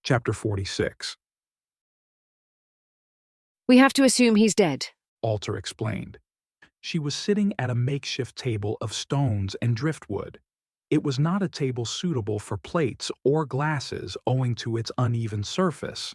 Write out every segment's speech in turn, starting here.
Chapter 46. We have to assume he's dead. Alter explained. She was sitting at a makeshift table of stones and driftwood. It was not a table suitable for plates or glasses owing to its uneven surface.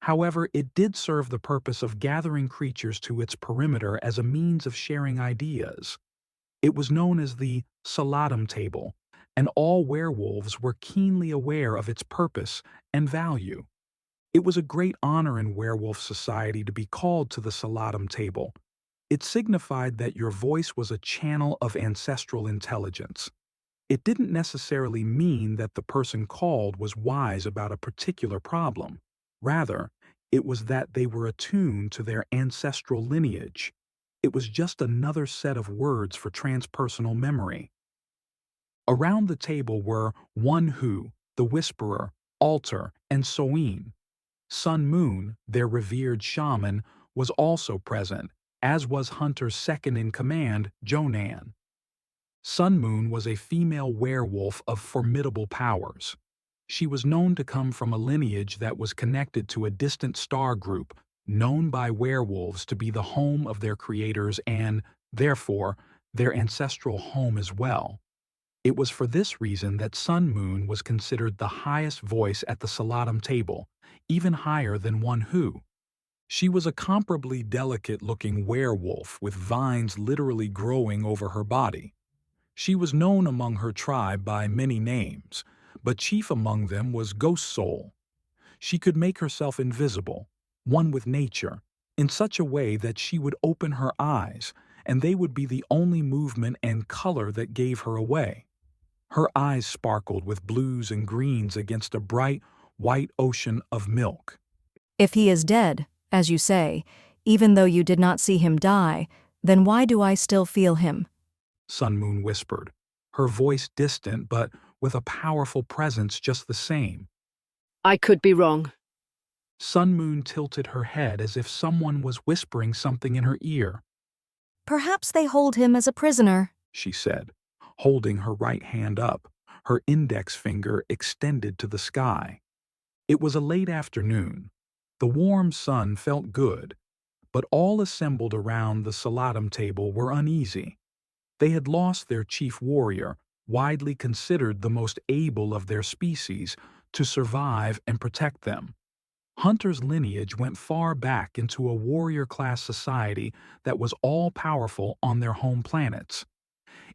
However, it did serve the purpose of gathering creatures to its perimeter as a means of sharing ideas. It was known as the Salatum table, and all werewolves were keenly aware of its purpose and value. It was a great honor in werewolf society to be called to the Salatum table. It signified that your voice was a channel of ancestral intelligence. It didn't necessarily mean that the person called was wise about a particular problem. Rather, it was that they were attuned to their ancestral lineage. It was just another set of words for transpersonal memory. Around the table were One Who, the Whisperer, Alter, and Soin. Sun Moon, their revered shaman, was also present, as was Hunter's second-in-command, Jonan. Sun Moon was a female werewolf of formidable powers. She was known to come from a lineage that was connected to a distant star group, known by werewolves to be the home of their creators and, therefore, their ancestral home as well. It was for this reason that Sun Moon was considered the highest voice at the Salatum table, even higher than One Who. She was a comparably delicate-looking werewolf with vines literally growing over her body. She was known among her tribe by many names, but chief among them was Ghost Soul. She could make herself invisible, one with nature, in such a way that she would open her eyes, and they would be the only movement and color that gave her away. Her eyes sparkled with blues and greens against a bright, white ocean of milk. If he is dead, as you say, even though you did not see him die, then why do I still feel him? Sun Moon whispered, her voice distant but with a powerful presence just the same. I could be wrong. Sun Moon tilted her head as if someone was whispering something in her ear. Perhaps they hold him as a prisoner, she said, holding her right hand up, her index finger extended to the sky. It was a late afternoon. The warm sun felt good, but all assembled around the Salatum table were uneasy. They had lost their chief warrior, widely considered the most able of their species, to survive and protect them. Hunter's lineage went far back into a warrior-class society that was all-powerful on their home planets.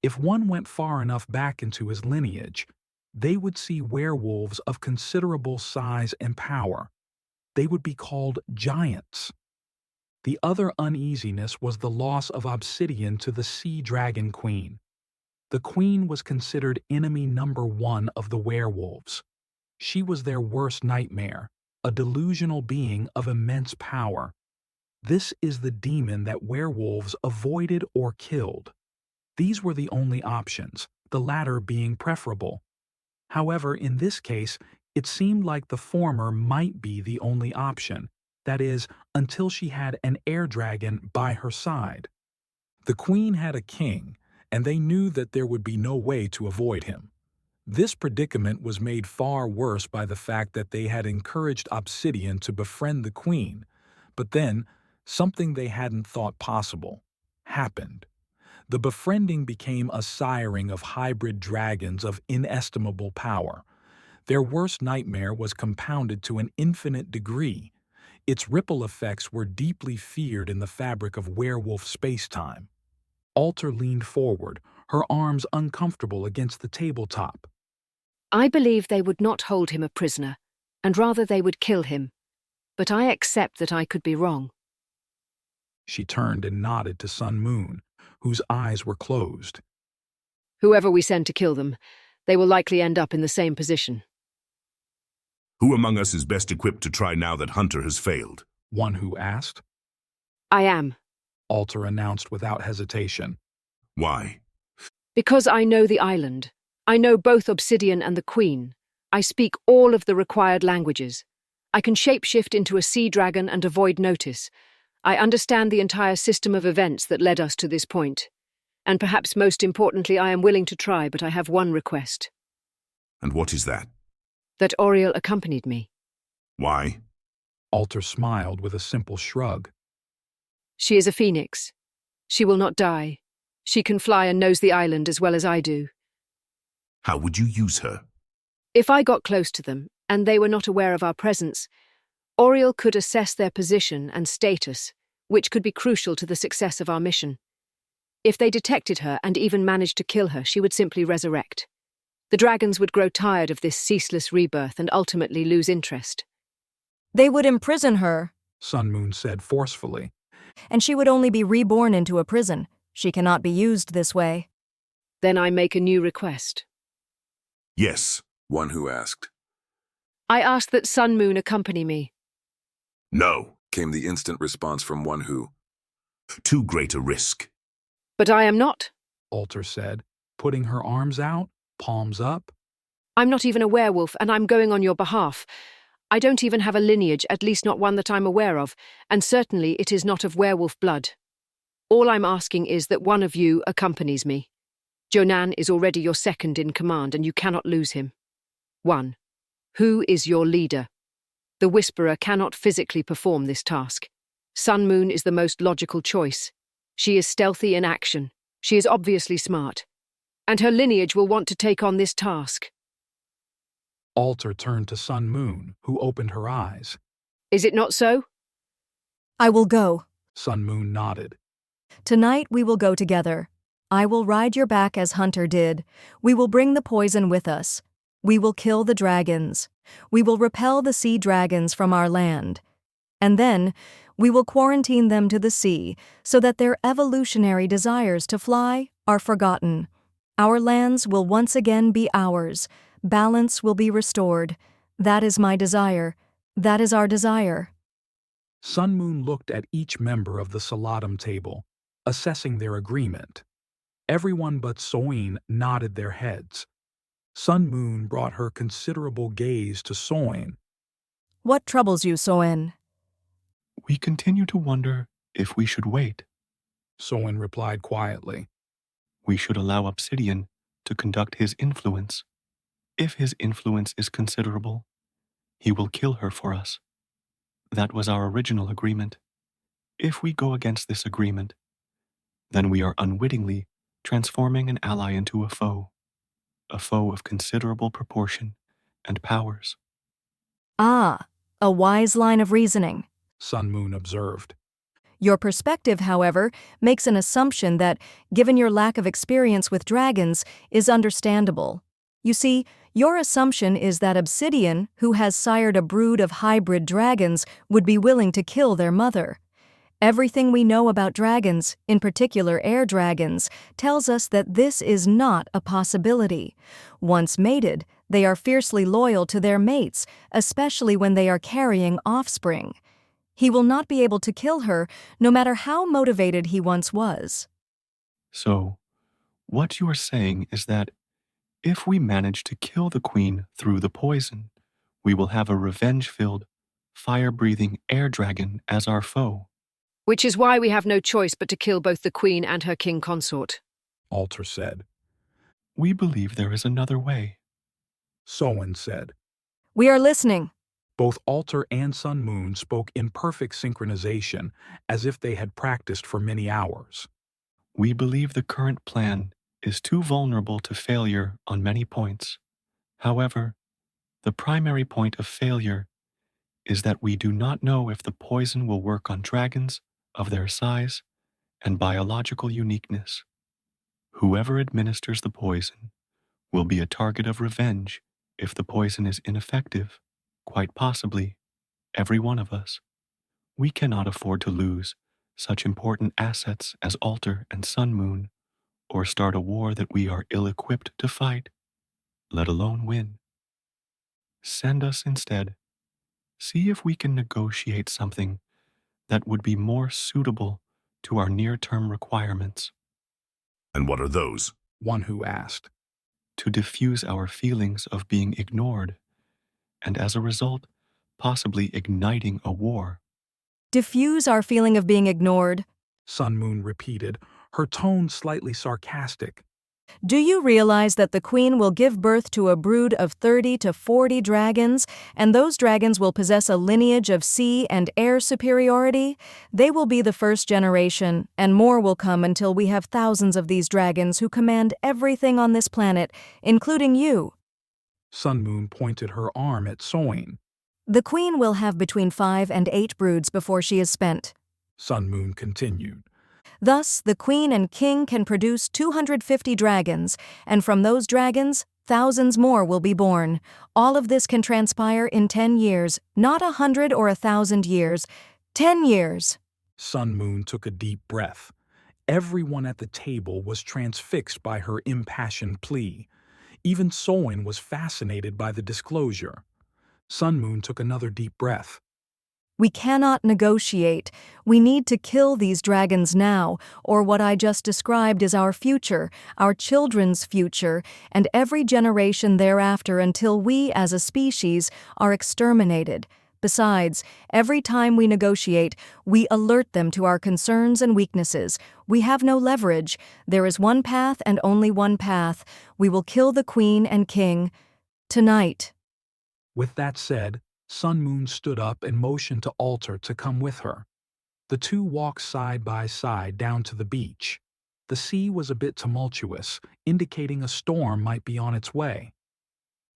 If one went far enough back into his lineage, they would see werewolves of considerable size and power. They would be called giants. The other uneasiness was the loss of obsidian to the Sea Dragon Queen. The queen was considered enemy number one of the werewolves. She was their worst nightmare, a delusional being of immense power. This is the demon that werewolves avoided or killed. These were the only options, the latter being preferable. However, in this case, it seemed like the former might be the only option, that is, until she had an air dragon by her side. The queen had a king, and they knew that there would be no way to avoid him. This predicament was made far worse by the fact that they had encouraged Obsidian to befriend the queen, but then something they hadn't thought possible happened. The befriending became a siring of hybrid dragons of inestimable power. Their worst nightmare was compounded to an infinite degree. Its ripple effects were deeply feared in the fabric of werewolf space-time. Alter leaned forward, her arms uncomfortable against the tabletop. I believe they would not hold him a prisoner, and rather they would kill him. But I accept that I could be wrong. She turned and nodded to Sun Moon, whose eyes were closed. Whoever we send to kill them, they will likely end up in the same position. Who among us is best equipped to try now that Hunter has failed? One Who asked. I am. Alter announced without hesitation. Why? Because I know the island. I know both Obsidian and the Queen. I speak all of the required languages. I can shapeshift into a sea dragon and avoid notice. I understand the entire system of events that led us to this point. And perhaps most importantly, I am willing to try, but I have one request. And what is that? That Oriel accompanied me. Why? Alter smiled with a simple shrug. She is a phoenix. She will not die. She can fly and knows the island as well as I do. How would you use her? If I got close to them, and they were not aware of our presence, Oriel could assess their position and status, which could be crucial to the success of our mission. If they detected her and even managed to kill her, she would simply resurrect. The dragons would grow tired of this ceaseless rebirth and ultimately lose interest. They would imprison her, Sun Moon said forcefully. and she would only be reborn into a prison. She cannot be used this way. Then I make a new request. Yes. One who asked. I ask that Sun Moon accompany me. No. Came the instant response from one who. Too great a risk. But I am not. Alter said, putting her arms out, palms up. I'm not even a werewolf, and I'm going on your behalf. I don't even have a lineage, at least not one that I'm aware of, and certainly it is not of werewolf blood. All I'm asking is that one of you accompanies me. Jonan is already your second in command, and you cannot lose him. 1. Who is your leader? The Whisperer cannot physically perform this task. Sun Moon is the most logical choice. She is stealthy in action. She is obviously smart. And her lineage will want to take on this task. Alter turned to Sun Moon, who opened her eyes. Is it not so? I will go. Sun Moon nodded. Tonight we will go together. I will ride your back as Hunter did. We will bring the poison with us. We will kill the dragons. We will repel the sea dragons from our land. And then, we will quarantine them to the sea so that their evolutionary desires to fly are forgotten. Our lands will once again be ours. Balance will be restored. That is my desire. That is our desire. Sun Moon looked at each member of the Salatum table, assessing their agreement. Everyone but Soin nodded their heads. Sun Moon brought her considerable gaze to Soin. What troubles you, Soen? We continue to wonder if we should wait. Soin replied quietly. We should allow Obsidian to conduct his influence. If his influence is considerable, he will kill her for us. That was our original agreement. If we go against this agreement, then we are unwittingly transforming an ally into a foe of considerable proportion and powers. Ah, a wise line of reasoning. Sun Moon observed. Your perspective, however, makes an assumption that, given your lack of experience with dragons, is understandable. You see, your assumption is that Obsidian, who has sired a brood of hybrid dragons, would be willing to kill their mother. Everything we know about dragons, in particular air dragons, tells us that this is not a possibility. Once mated, they are fiercely loyal to their mates, especially when they are carrying offspring. He will not be able to kill her, no matter how motivated he once was. So, what you are saying is that if we manage to kill the queen through the poison, we will have a revenge-filled, fire-breathing air dragon as our foe. Which is why we have no choice but to kill both the queen and her king consort. Alter said. We believe there is another way. Soin said. We are listening. Both Alter and Sun Moon spoke in perfect synchronization, as if they had practiced for many hours. We believe the current plan is too vulnerable to failure on many points. However, the primary point of failure is that we do not know if the poison will work on dragons of their size and biological uniqueness. Whoever administers the poison will be a target of revenge if the poison is ineffective, quite possibly every one of us. We cannot afford to lose such important assets as Alter and Sun Moon, or start a war that we are ill-equipped to fight, let alone win. Send us instead. See if we can negotiate something that would be more suitable to our near-term requirements. And what are those? One who asked. To diffuse our feelings of being ignored, and as a result, possibly igniting a war. Diffuse our feeling of being ignored. Sun Moon repeated, her tone slightly sarcastic. Do you realize that the queen will give birth to a brood of 30 to 40 dragons, and those dragons will possess a lineage of sea and air superiority? They will be the first generation, and more will come until we have thousands of these dragons who command everything on this planet, including you. Sun Moon pointed her arm at Soin. The queen will have between 5 and 8 broods before she is spent. Sun Moon continued. Thus, the queen and king can produce 250 dragons, and from those dragons, thousands more will be born. All of this can transpire in 10 years, not 100 or 1,000 years. 10 years. Sun Moon took a deep breath. Everyone at the table was transfixed by her impassioned plea. Even Soin was fascinated by the disclosure. Sun Moon took another deep breath. We cannot negotiate. We need to kill these dragons now, or what I just described is our future, our children's future, and every generation thereafter until we, as a species, are exterminated. Besides, every time we negotiate, we alert them to our concerns and weaknesses. We have no leverage. There is one path and only one path. We will kill the queen and king. Tonight. With that said, Sun Moon stood up and motioned to Alter to come with her. The two walked side by side down to the beach. The sea was a bit tumultuous, indicating a storm might be on its way.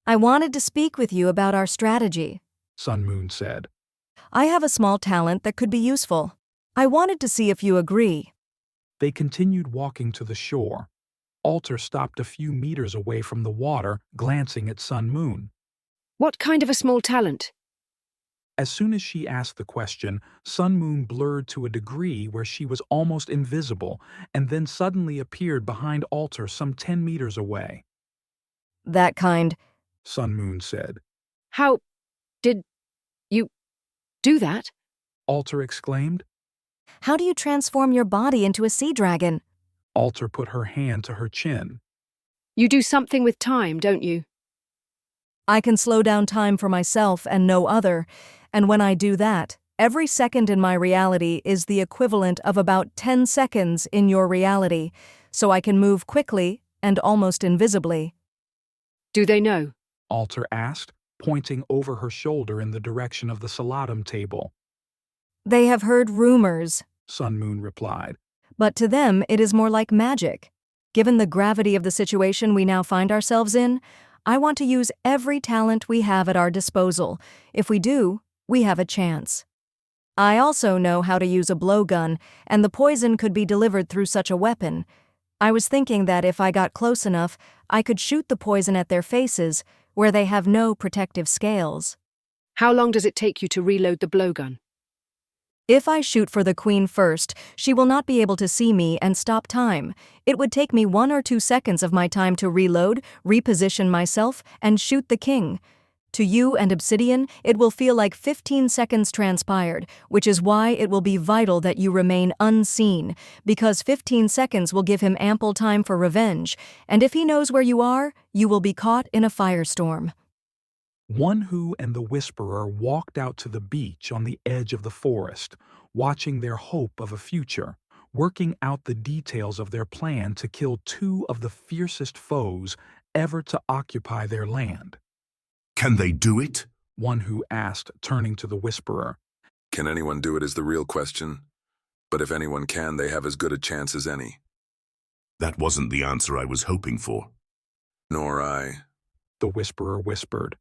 I wanted to speak with you about our strategy, Sun Moon said. I have a small talent that could be useful. I wanted to see if you agree. They continued walking to the shore. Alter stopped a few meters away from the water, glancing at Sun Moon. What kind of a small talent? As soon as she asked the question, Sun Moon blurred to a degree where she was almost invisible and then suddenly appeared behind Alter some 10 meters away. That kind. Sun Moon said. How did you do that? Alter exclaimed. How do you transform your body into a sea dragon? Alter put her hand to her chin. You do something with time, don't you? I can slow down time for myself and no other, and when I do that, every second in my reality is the equivalent of about 10 seconds in your reality, so I can move quickly and almost invisibly. Do they know? Alter asked, pointing over her shoulder in the direction of the Salatum table. They have heard rumors, Sun Moon replied. but to them it is more like magic. Given the gravity of the situation we now find ourselves in, I want to use every talent we have at our disposal. If we do, we have a chance. I also know how to use a blowgun, and the poison could be delivered through such a weapon. I was thinking that if I got close enough, I could shoot the poison at their faces, where they have no protective scales. How long does it take you to reload the blowgun? If I shoot for the queen first, she will not be able to see me and stop time. It would take me 1 or 2 seconds of my time to reload, reposition myself, and shoot the king. To you and Obsidian, it will feel like 15 seconds transpired, which is why it will be vital that you remain unseen, because 15 seconds will give him ample time for revenge, and if he knows where you are, you will be caught in a firestorm. Wanhu and the Whisperer walked out to the beach on the edge of the forest, watching their hope of a future, working out the details of their plan to kill 2 of the fiercest foes ever to occupy their land. Can they do it? Wanhu asked, turning to the Whisperer. Can anyone do it is the real question. But if anyone can, they have as good a chance as any. That wasn't the answer I was hoping for. Nor I. The Whisperer whispered.